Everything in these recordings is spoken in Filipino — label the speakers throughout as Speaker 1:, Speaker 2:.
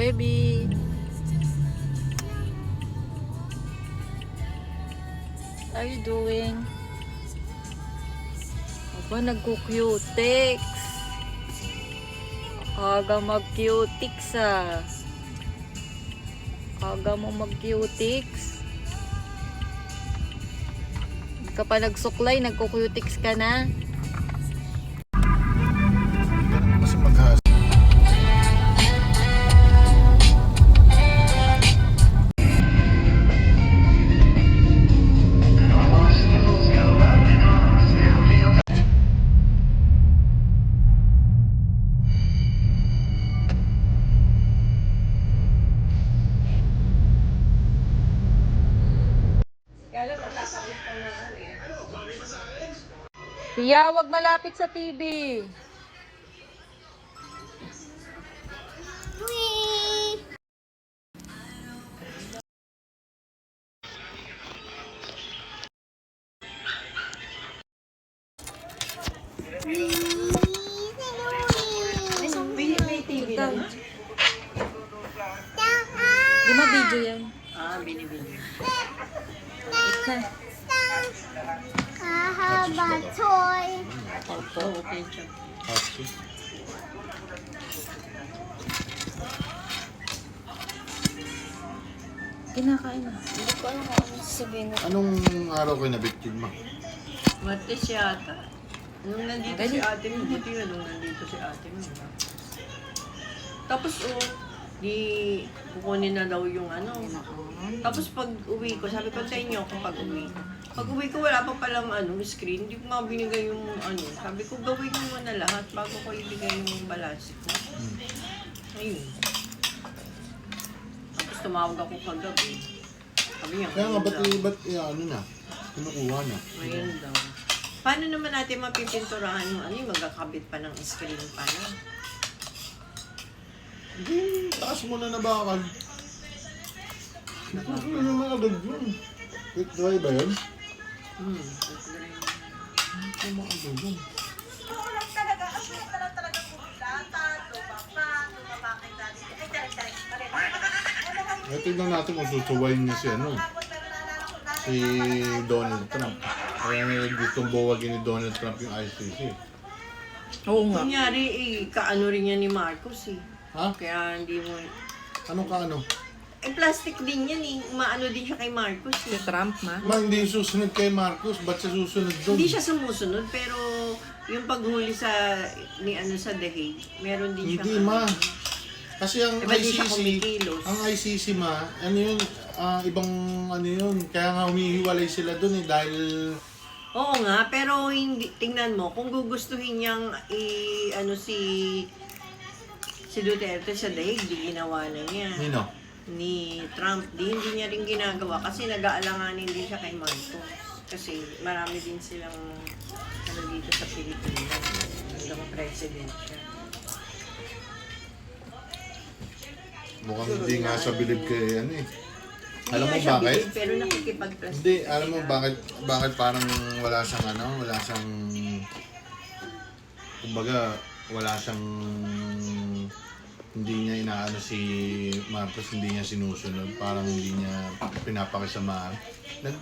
Speaker 1: baby. What are you doing? Aba, nagko-cutex. Aga mag-cutex ah. Aga mo mag-cutex. Hindi ka pa nagsuklay, nagko-cutex ka na.
Speaker 2: Mas maghas.
Speaker 1: Pia, wag malapit sa TV.
Speaker 3: May TV naman?
Speaker 1: Di ma-video yan.
Speaker 3: Binibili.
Speaker 1: Ika.
Speaker 4: Haba toy.
Speaker 3: Opo, okay siya.
Speaker 2: Happy.
Speaker 1: Kinakain na.
Speaker 4: Hindi ko alam kung ano sasabihin mo.
Speaker 2: Anong araw kayo nabiktig mo?
Speaker 3: Martes yata. Nung nandito si ate mo, buti na nung nandito si ate mo. Tapos di kukunin na daw yung ano. Tapos pag uwi ko, sabi ko sa inyo kapag uwi. Pag uwi ko, wala pa palang screen. Hindi ko nga binigay yung ano. Sabi ko, gawin mo na lahat bago ko ibigay yung balasik mo. Ayun. Tapos tumawag ako kagabi. Sabi niya,
Speaker 2: Kaya nga,
Speaker 3: ayun daw.
Speaker 2: ano na? Kinukuha na.
Speaker 3: Ayun daw. Paano naman natin mapipinturahan yung ano, yung magkakabit pa ng screen pa na?
Speaker 2: Hindi, taas mo na bakal. Ano naman agad yun? Quick dry ba yun? Ano naman agad yun? Eh, tignan natin kung susuwayin niya si ano. Si Donald Trump. Kaya gustong buwagin ni Donald Trump yung ICC.
Speaker 1: Oo nga.
Speaker 3: Kunyari, kaano rin yan ni Marcos eh.
Speaker 2: Ha?
Speaker 3: Kaya hindi mo...
Speaker 2: Anong kaano?
Speaker 3: plastic din yan eh. Maano din siya kay Marcos
Speaker 1: Si
Speaker 3: eh.
Speaker 1: Trump, ma.
Speaker 2: Ma, hindi susunod kay Marcos. Ba't siya susunod doon?
Speaker 3: Hindi siya sumusunod, pero yung paghuli sa sa The Hague, meron din siya.
Speaker 2: Hindi, ma. Kasi ang
Speaker 3: Iba din siya
Speaker 2: ICC,
Speaker 3: kumikilos.
Speaker 2: ang ICC ma, ano yun, ibang ano yun, kaya nga humihiwalay sila doon eh dahil
Speaker 3: Oo nga, pero hindi, tingnan mo, kung gugustuhin niyang si Duterte sa The Hague, di ginawa na niya.
Speaker 2: Nino.
Speaker 3: Ni Trump, hindi niya rin ginagawa kasi nag-aalanganin din siya kay Marcos. Kasi marami din silang dito sa Pilipinas. Hanggang president siya.
Speaker 2: Mukhang hindi nga sa bilib kay ano eh.
Speaker 3: Hindi
Speaker 2: Alam
Speaker 3: nga
Speaker 2: mo
Speaker 3: siya
Speaker 2: bakit?
Speaker 3: bilib, pero nakikipag-plastic.
Speaker 2: Hindi, alam mo bakit parang wala siyang kumbaga wala siyang hindi niya inaano si Marcos, hindi niya sinusunod, parang hindi niya pinapakisamahan.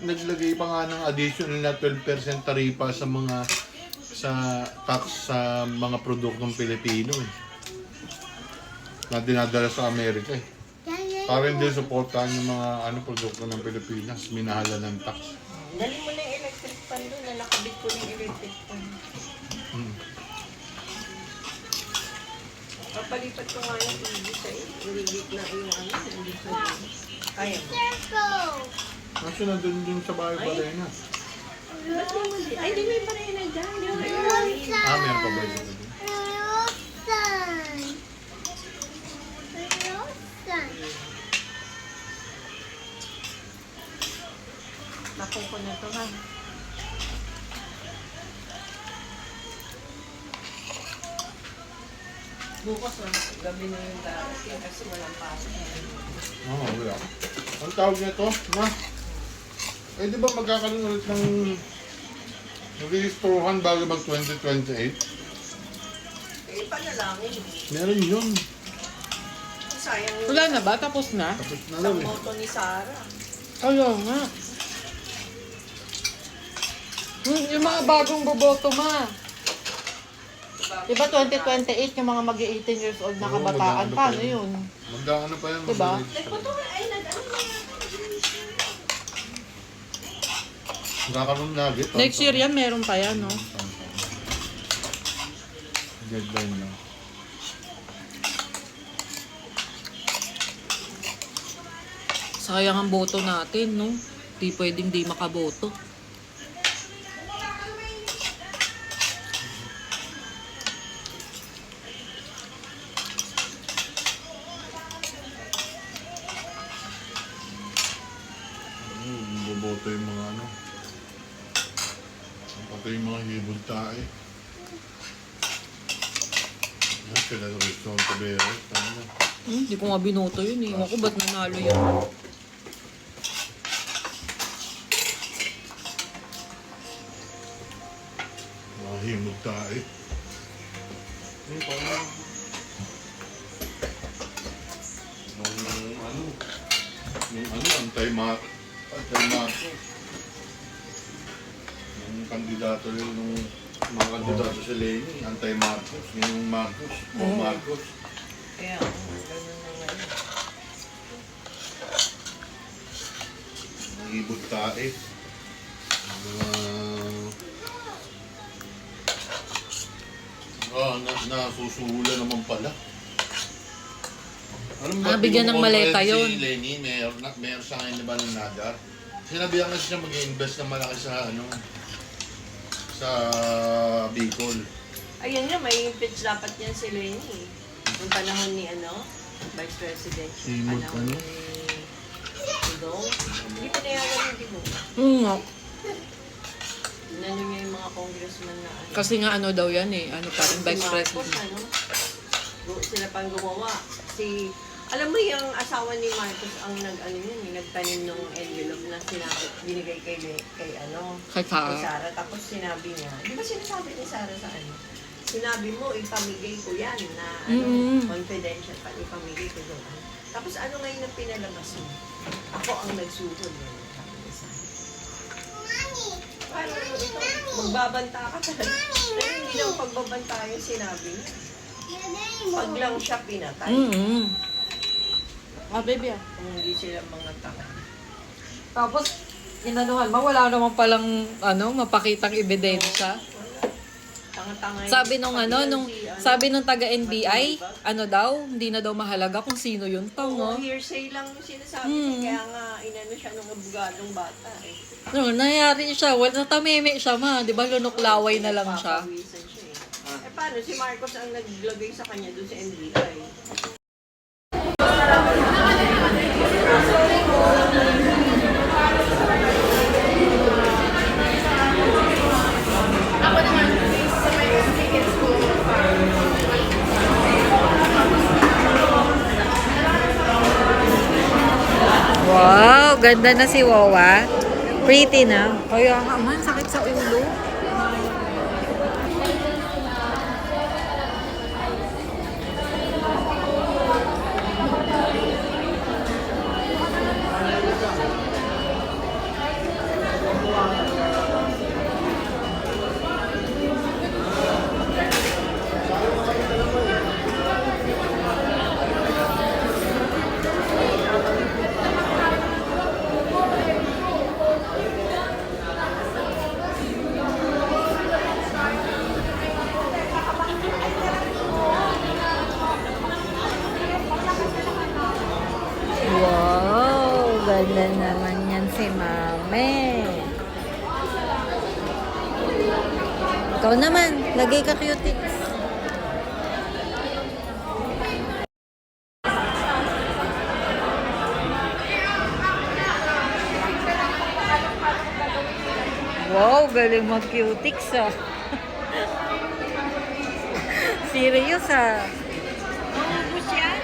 Speaker 2: Naglagay pa nga ng additional na 12% taripa sa tax sa mga produktong Pilipino eh. Na dinadala sa Amerika eh. Para hindi supportahan yung mga produkto ng Pilipinas, minahala ng tax.
Speaker 3: Dali mo na yung electric fan doon, na nakabit ko ng electric fan. Papalipat ko nga yung TV sa iligit na yung hindi ko. Kaya mo.
Speaker 2: Kasi nandun sa bahay-balay na.
Speaker 3: Ba't mo mo di? Ay, di may pareho na dyan.
Speaker 2: Meron pa ba yun?
Speaker 3: Napong ko na ito ha. Bukas na, gabi na yung darating kasi walang pasok na.
Speaker 2: Oo, wala. Ang tawag nito, ma? Eh, di ba magkakaroon ulit ng restoran bago mag 2028?
Speaker 3: Eh, panalangin.
Speaker 2: Meron yun.
Speaker 3: sayang yung
Speaker 5: Wala na ba? Tapos na?
Speaker 2: Tapos na
Speaker 3: isang
Speaker 2: lang eh.
Speaker 3: boto ni Sarah.
Speaker 5: Ayaw nga. Yung mga bagong boboto ma. Diba 2028 yung mga mag-18 years old na
Speaker 2: Oo,
Speaker 5: kabataan?
Speaker 2: mag-ano pa
Speaker 5: Paano
Speaker 2: yun?
Speaker 5: yun?
Speaker 2: Magdaan pa yan.
Speaker 5: Diba?
Speaker 3: Nagpunto ka, ay, nag-ano na yan.
Speaker 2: Magkakaroon lagi.
Speaker 5: Next year yan, meron pa yan, no?
Speaker 2: Deadline lang.
Speaker 5: Sayang ang boto natin, no? Di pwedeng di makaboto.
Speaker 2: Boboto yung mga ano. Pati yung mga hibog tae. Yan sila sa Rizon Taberes. Ano?
Speaker 5: Hindi ko nga binoto yun eh. Ako ba't nanalo yan?
Speaker 2: Mga hibog tae. Parang yung ano, anti-Marcos. Yung kandidato yun, yung mga kandidato sa Lenny, anti-Marcos. Yung Marcos, Marcos.
Speaker 3: Kaya, ganun na nga yun.
Speaker 2: Ibot tae. Nasusuhula naman pala.
Speaker 5: Bigyan ng maleta yun.
Speaker 2: Si Lenny, mayor sa ngayon na ba ng Nadar? Sinabihan kasi siya mag-invest ng malaki sa ano, sa Bicol.
Speaker 3: Ayun nga, may pitch dapat yan si Lenny. Yung panahon ni ano, Vice President.
Speaker 2: Simon,
Speaker 3: Panahon
Speaker 2: ano?
Speaker 3: ni Dong. Hindi ko nayagan yung Dong.
Speaker 5: Nga.
Speaker 3: Inano niya yung mga congressman na ano.
Speaker 5: Kasi nga ano daw yan eh. Ano parang vice
Speaker 3: Si Marcos,
Speaker 5: president.
Speaker 3: ano? Sila pang gumawa. Alam mo yung asawa ni Marcos ang nag-ano yun, yung nagtanim ng envelope na sinabi, binigay kay ano,
Speaker 5: Kay Sarah.
Speaker 3: kay Sarah. Tapos sinabi niya, di ba sinasabi ni Sarah sa ano? Sinabi mo, ipamigay ko yan na ano, confidential pa, ipamigay ko doon. Tapos ano ngayon na pinalabas mo? Ako ang nagsuhod yun. Sabi ni Sarah. Parang ito, magbabanta ka talaga. Pero hindi lang pagbabanta yung sinabi niya. Pag lang siya pinatay.
Speaker 5: Baby ah.
Speaker 3: Kung hindi sila mga tanga.
Speaker 5: Tapos, inanuhan mo, wala naman palang ano, mapakitang ebidensya.
Speaker 3: Tanga-tanga yun.
Speaker 5: Sabi nung ano, sabi nung taga NBI,
Speaker 3: Diba?
Speaker 5: ano daw, hindi na daw mahalaga kung sino yun
Speaker 3: Oo,
Speaker 5: tong,
Speaker 3: hearsay lang yung sinasabi niya. Kaya nga, inano siya nung abogadong bata eh.
Speaker 5: No, nangyari siya, natameme siya ma, di ba lunuklaway na lang siya.
Speaker 3: Papawisan siya eh. Eh paano, si Marcos ang naglagay sa kanya doon sa NBI.
Speaker 1: Wow, ganda na si Wawa. Pretty na.
Speaker 5: Kaya nga man, sakit sa ulo.
Speaker 1: Wow, ganda naman yan si Mame. Ikaw naman, lagay ka cutics. Wow, galing mag-cutics ah. Serious ah.
Speaker 3: Ubus yan?